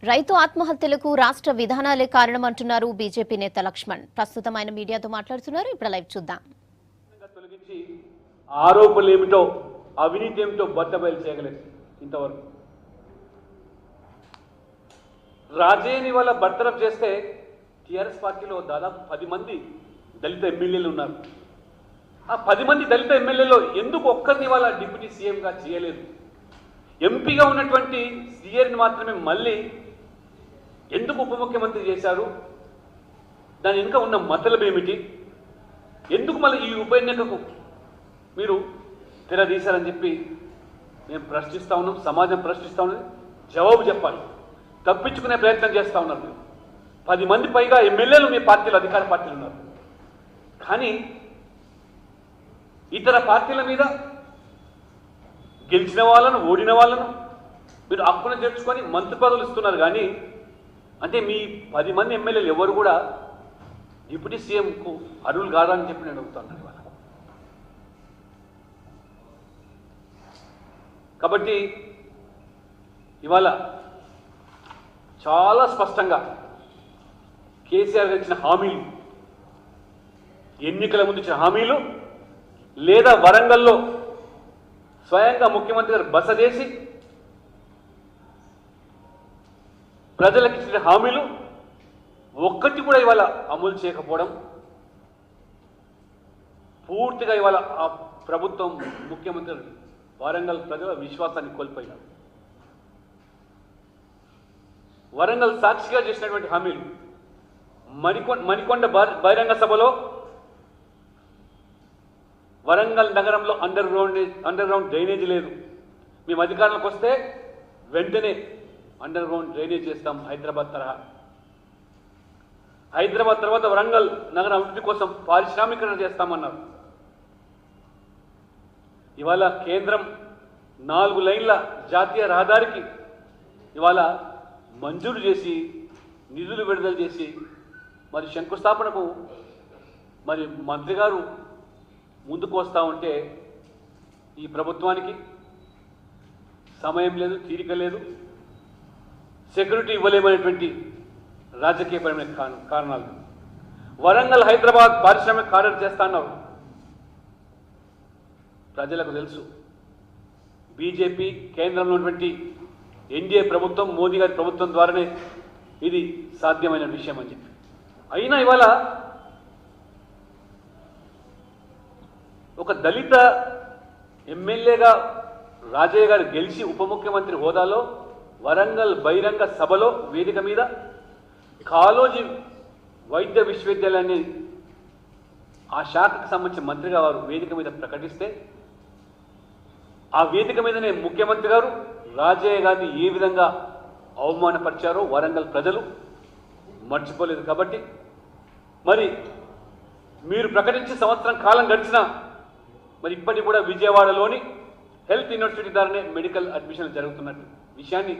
రైతు ఆత్మహత్యలకు రాష్ట్ర విధానాలే కారణమంటున్నారు బీజేపీ నేత లక్ష్మణ్. ప్రస్తుతం ఆయన మీడియాతో మాట్లాడుతున్నారు. ఇప్పుడు లైవ్ చూద్దాం. తొలగించి ఆరోపణలు ఏమిటో అవినీతి ఏమిటో బట్టబయలు చేయగలేదు. ఇంతవరకు రాజేని వల్ల బర్తరఫ్ చేస్తే టీఆర్ఎస్ పార్టీలో దాదాపు 10 మంది దళిత ఎమ్మెల్యేలు ఉన్నారు. ఆ 10 మంది దళిత ఎమ్మెల్యేలో ఎందుకు ఒక్కరిని వాళ్ళ డిప్యూటీ సీఎంగా చేయలేదు? ఎంపీగా ఉన్నటువంటి సీఆర్ని మాత్రమే మళ్ళీ ఎందుకు ఉప ముఖ్యమంత్రి చేశారు? దాని ఇంకా ఉన్న మతలబు ఏమిటి? ఎందుకు మళ్ళీ ఈ ఉప ఎన్నికకు మీరు తెరదీశారని చెప్పి మేము ప్రశ్నిస్తూ ఉన్నాం. సమాజం ప్రశ్నిస్తూ ఉన్నది. జవాబు చెప్పాలి. తప్పించుకునే ప్రయత్నం చేస్తూ ఉన్నారు. మీరు 10 మంది పైగా ఎమ్మెల్యేలు మీ పార్టీలో అధికార పార్టీలు ఉన్నారు. కానీ ఇతర పార్టీల మీద గెలిచిన వాళ్ళను ఓడిన వాళ్ళను మీరు హక్కును చేర్చుకొని మంత్రి పదవులు ఇస్తున్నారు. కానీ అంటే మీ 10 మంది ఎమ్మెల్యేలు ఎవరు కూడా డిప్యూటీ సీఎంకు అర్హులు కాదని చెప్పి నేను అడుగుతున్నాను ఇవాళ. కాబట్టి ఇవాళ చాలా స్పష్టంగా కేసీఆర్ గారు ఇచ్చిన హామీలు, ఎన్నికల ముందు ఇచ్చిన హామీలు, లేదా వరంగల్లో స్వయంగా ముఖ్యమంత్రి గారు బస చేసి ప్రజలకు ఇచ్చిన హామీలు ఒక్కటి కూడా ఇవాళ అమలు చేయకపోవడం, పూర్తిగా ఇవాళ ఆ ప్రభుత్వం ముఖ్యమంత్రి వరంగల్ ప్రజల విశ్వాసాన్ని కోల్పోయినారు. వరంగల్ సాక్షిగా చేసినటువంటి హామీలు, మణికొండ బహిరంగ సభలో వరంగల్ నగరంలో అండర్ గ్రౌండ్ డ్రైనేజీ లేదు, మేము అధికారంలోకి వస్తే వెంటనే అండర్ గ్రౌండ్ డ్రైనేజ్ చేస్తాం హైదరాబాద్ తరహా. హైదరాబాద్ తర్వాత వరంగల్ నగర అభివృద్ధి కోసం పారిశ్రామికరణ చేస్తామన్నారు. ఇవాళ కేంద్రం 4 లైన్ల జాతీయ రహదారికి ఇవాళ మంజూరు చేసి నిధులు విడుదల చేసి మరి శంకుస్థాపనకు మరి మంత్రి గారు ముందుకు వస్తూ ఉంటే ఈ ప్రభుత్వానికి సమయం లేదు, తీరిక లేదు, సెక్యూరిటీ ఇవ్వలేమనేటువంటి రాజకీయపరమైన కారణాలు. వరంగల్ హైదరాబాద్ పారిశ్రామిక కారిడార్ చేస్తా అన్నారు. ప్రజలకు తెలుసు బీజేపీ కేంద్రంలో ఉన్నటువంటి ఎన్డీఏ ప్రభుత్వం, మోదీ గారి ప్రభుత్వం ద్వారానే ఇది సాధ్యమైన విషయం అని చెప్పి. అయినా ఇవాళ ఒక దళిత ఎమ్మెల్యేగా రాజయ్య గారు గెలిచి ఉప ముఖ్యమంత్రి హోదాలో వరంగల్ బహిరంగ సభలో వేదిక మీద కాళోజీ వైద్య విశ్వవిద్యాలయాన్ని ఆ శాఖకు సంబంధించిన మంత్రిగా వారు వేదిక మీద ప్రకటిస్తే ఆ వేదిక మీదనే ముఖ్యమంత్రి గారు రాజయ్య గారిని ఏ విధంగా అవమానపరిచారో వరంగల్ ప్రజలు మర్చిపోలేదు. కాబట్టి మరి మీరు ప్రకటించి సంవత్సరం కాలం గడిచినా మరి ఇప్పటికి కూడా విజయవాడలోని హెల్త్ యూనివర్సిటీ ద్వారానే మెడికల్ అడ్మిషన్లు జరుగుతున్నట్టు విషయాన్ని